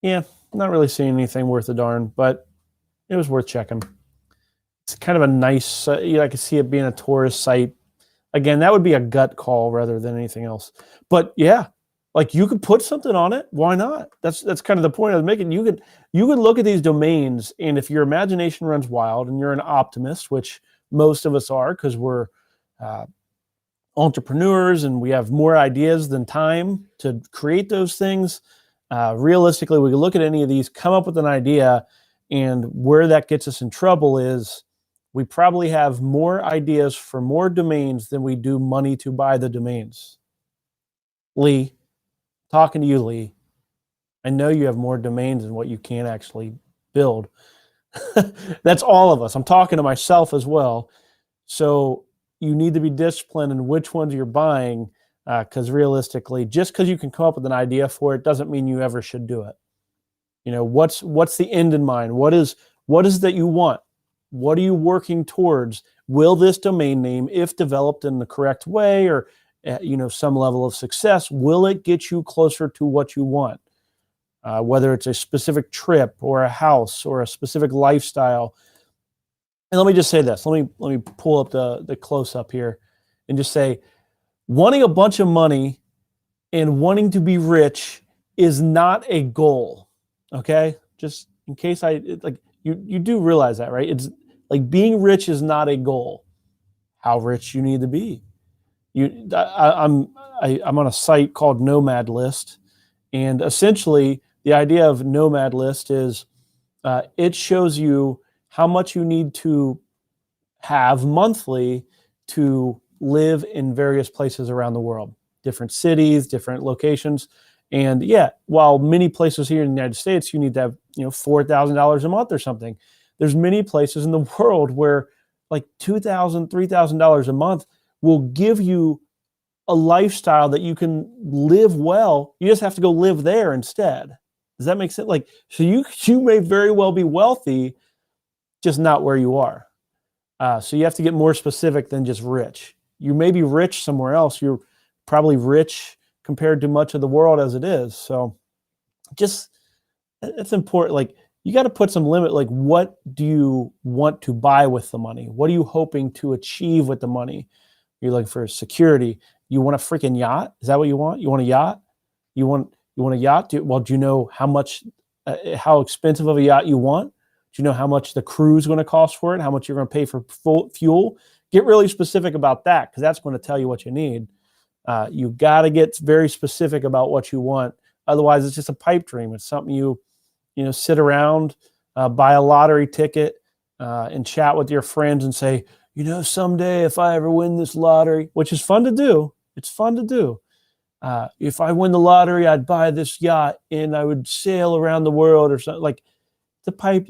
Yeah, not really seeing anything worth a darn, but it was worth checking. It's kind of a nice, I could see it being a tourist site. Again, that would be a gut call rather than anything else. But yeah, like you could put something on it. Why not? That's kind of the point I was making. You could look at these domains, and if your imagination runs wild and you're an optimist, which most of us are because we're entrepreneurs and we have more ideas than time to create those things. Realistically, we can look at any of these, come up with an idea, and where that gets us in trouble is we probably have more ideas for more domains than we do money to buy the domains. Lee, talking to you, Lee, I know you have more domains than what you can actually build. That's all of us. I'm talking to myself as well. So you need to be disciplined in which ones you're buying, because realistically, just because you can come up with an idea for it doesn't mean you ever should do it. What's the end in mind? What is that you want? What are you working towards? Will this domain name, if developed in the correct way or some level of success, will it get you closer to what you want? Whether it's a specific trip or a house or a specific lifestyle. And let me just say this. Let me pull up the close up here and just say, wanting a bunch of money and wanting to be rich is not a goal. Okay, just in case you do realize that, right? It's like being rich is not a goal. How rich you need to be. I'm on a site called Nomad List, and essentially the idea of Nomad List is it shows you how much you need to have monthly to live in various places around the world, different cities, different locations. And yeah, while many places here in the United States, you need to have, $4,000 a month or something. There's many places in the world where like $2,000, $3,000 a month will give you a lifestyle that you can live well. You just have to go live there instead. Does that make sense? So you may very well be wealthy, just not where you are. So you have to get more specific than just rich. You may be rich somewhere else. You're probably rich compared to much of the world as it is. So it's important. You got to put some limit. What do you want to buy with the money? What are you hoping to achieve with the money? You're looking for security. You want a freaking yacht? Is that what you want? You want a yacht? You want a yacht? Do you know how much, how expensive of a yacht you want? Do you know how much the crew is going to cost for it? How much you're going to pay for fuel? Get really specific about that, because that's going to tell you what you need. You got to get very specific about what you want. Otherwise, it's just a pipe dream. It's something you sit around, buy a lottery ticket, and chat with your friends and say, someday if I ever win this lottery, which is fun to do. It's fun to do. If I win the lottery, I'd buy this yacht and I would sail around the world or something. The pipe,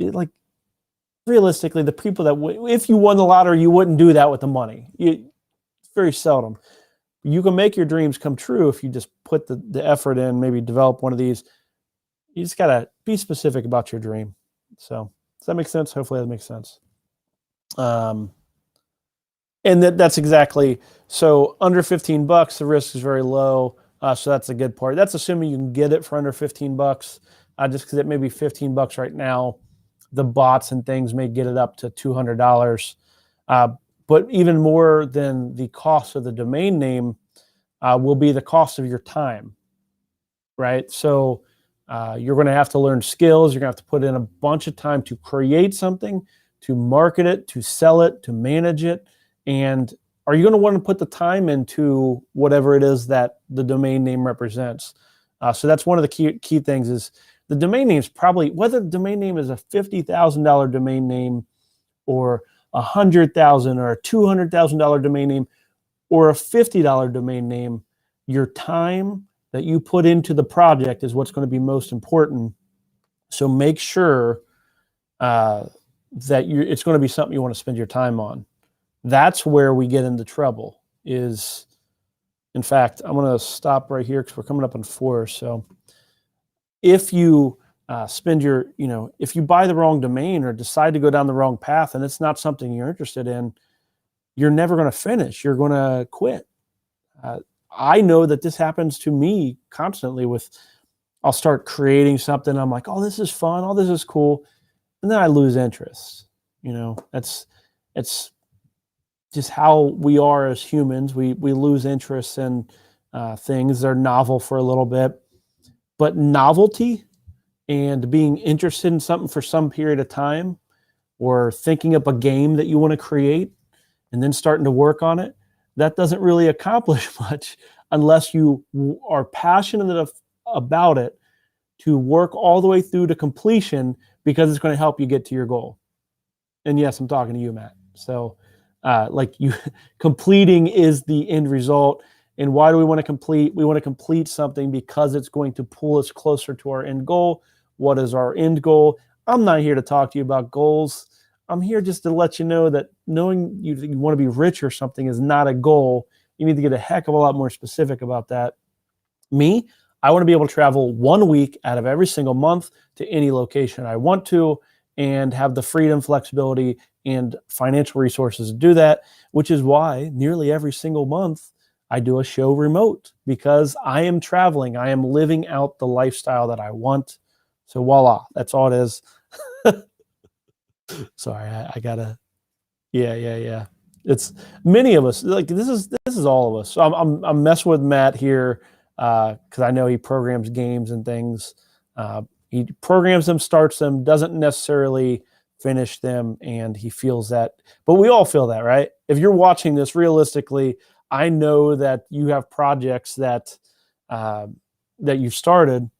realistically, the people that, if you won the lottery, you wouldn't do that with the money. It's very seldom. You can make your dreams come true if you just put the effort in, maybe develop one of these. You just got to be specific about your dream. So does that make sense? Hopefully that makes sense. And that's exactly, so under $15, the risk is very low. So that's a good part. That's assuming you can get it for under $15. Just because it may be $15 right now, the bots and things may get it up to $200. But even more than the cost of the domain name, will be the cost of your time, right? So you're going to have to learn skills. You're going to have to put in a bunch of time to create something, to market it, to sell it, to manage it. And are you going to want to put the time into whatever it is that the domain name represents? So that's one of the key things is the domain name is probably, whether the domain name is a $50,000 domain name or $100,000 or a $200,000 domain name or a $50 domain name, your time that you put into the project is what's going to be most important. So make sure that it's going to be something you want to spend your time on. That's where we get into trouble is, in fact, I'm going to stop right here because we're coming up on 4. So if you if you buy the wrong domain or decide to go down the wrong path and it's not something you're interested in, you're never going to finish. You're going to quit. I know that this happens to me constantly I'll start creating something. I'm like, oh, this is fun. Oh, this is cool. And then I lose interest. It's just how we are as humans. We lose interest in things that are novel for a little bit. But novelty and being interested in something for some period of time, or thinking up a game that you want to create and then starting to work on it, that doesn't really accomplish much unless you are passionate about it to work all the way through to completion, because it's going to help you get to your goal. And yes, I'm talking to you, Matt. So completing is the end result. And why do we want to complete? We want to complete something because it's going to pull us closer to our end goal. What is our end goal? I'm not here to talk to you about goals. I'm here just to let you know that knowing you want to be rich or something is not a goal. You need to get a heck of a lot more specific about that. Me, I want to be able to travel 1 week out of every single month to any location I want to and have the freedom, flexibility, and financial resources to do that, which is why nearly every single month I do a show remote, because I am traveling. I am living out the lifestyle that I want. So voila, that's all it is. Sorry, I gotta. Yeah. It's many of us. Like this is all of us. So I'm messing with Matt here because I know he programs games and things. He programs them, starts them, doesn't necessarily finish them, and he feels that. But we all feel that, right? If you're watching this realistically, I know that you have projects that you've started.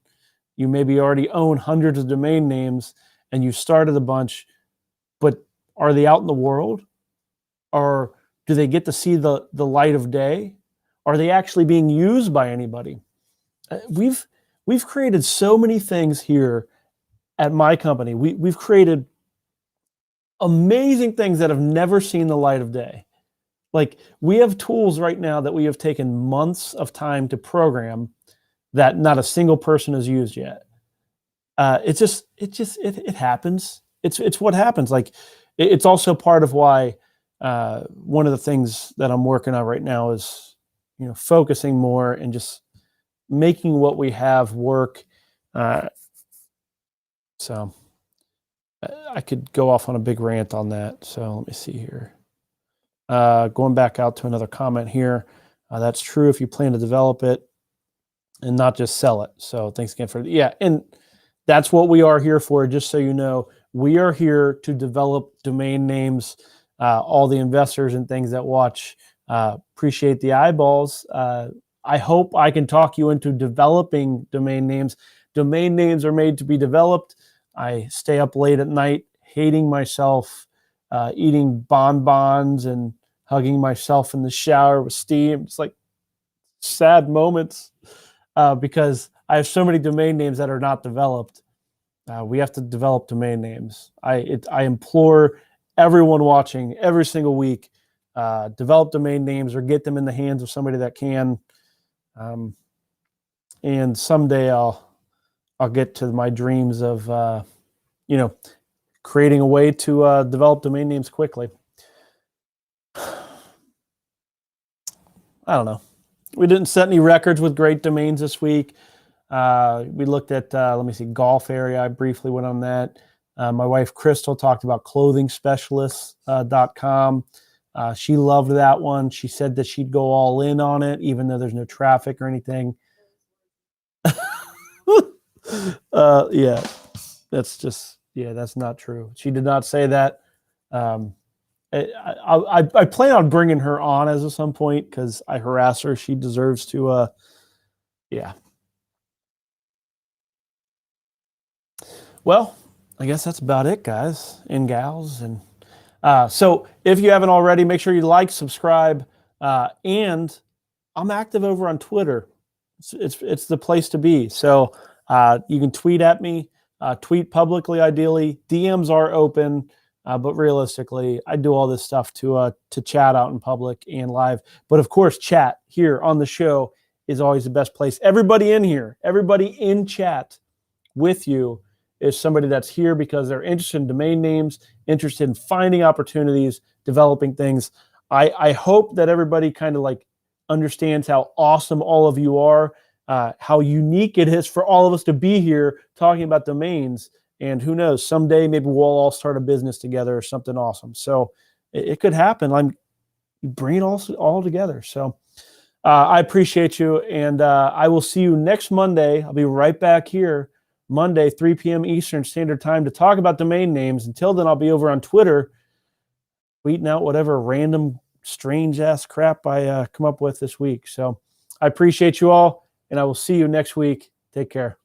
You maybe already own hundreds of domain names and you started a bunch, but are they out in the world? Or do they get to see the light of day? Are they actually being used by anybody? We've created so many things here at my company. We've created amazing things that have never seen the light of day. Like we have tools right now that we have taken months of time to program that not a single person has used yet. It happens. It's what happens. Like it's also part of why one of the things that I'm working on right now is, focusing more and just making what we have work. So I could go off on a big rant on that. So let me see here. Going back out to another comment here. That's true if you plan to develop it and not just sell it. So thanks again and that's what we are here for. Just so you know, we are here to develop domain names. All the investors and things that watch appreciate the eyeballs. I hope I can talk you into developing domain names. Domain names are made to be developed. I stay up late at night, hating myself, eating bonbons and hugging myself in the shower with steam. It's like sad moments because I have so many domain names that are not developed. We have to develop domain names. I implore everyone watching every single week, develop domain names or get them in the hands of somebody that can. And someday I'll get to my dreams of, creating a way to develop domain names quickly. I don't know. We didn't set any records with great domains this week. We looked at, golf area. I briefly went on that. My wife, Crystal, talked about clothingspecialists.com. She loved that one. She said that she'd go all in on it, even though there's no traffic or anything. Yeah, that's not true. She did not say that. I plan on bringing her on as of some point because I harass her. She deserves to. Yeah. Well, I guess that's about it, guys and gals. And so if you haven't already, make sure you like, subscribe, and I'm active over on Twitter. It's the place to be. So you can tweet at me, tweet publicly, ideally. DMs are open, but realistically, I do all this stuff to chat out in public and live. But of course, chat here on the show is always the best place. Everybody in here, everybody in chat with you is somebody that's here because they're interested in domain names, interested in finding opportunities, developing things. I hope that everybody kind of like understands how awesome all of you are, how unique it is for all of us to be here talking about domains. And who knows, someday maybe we'll all start a business together or something awesome. So it could happen. You bring it all together. So I appreciate you. And I will see you next Monday. I'll be right back here Monday, 3 p.m. Eastern Standard Time to talk about domain names. Until then, I'll be over on Twitter tweeting out whatever random strange ass crap I come up with this week. So I appreciate you all, and I will see you next week. Take care.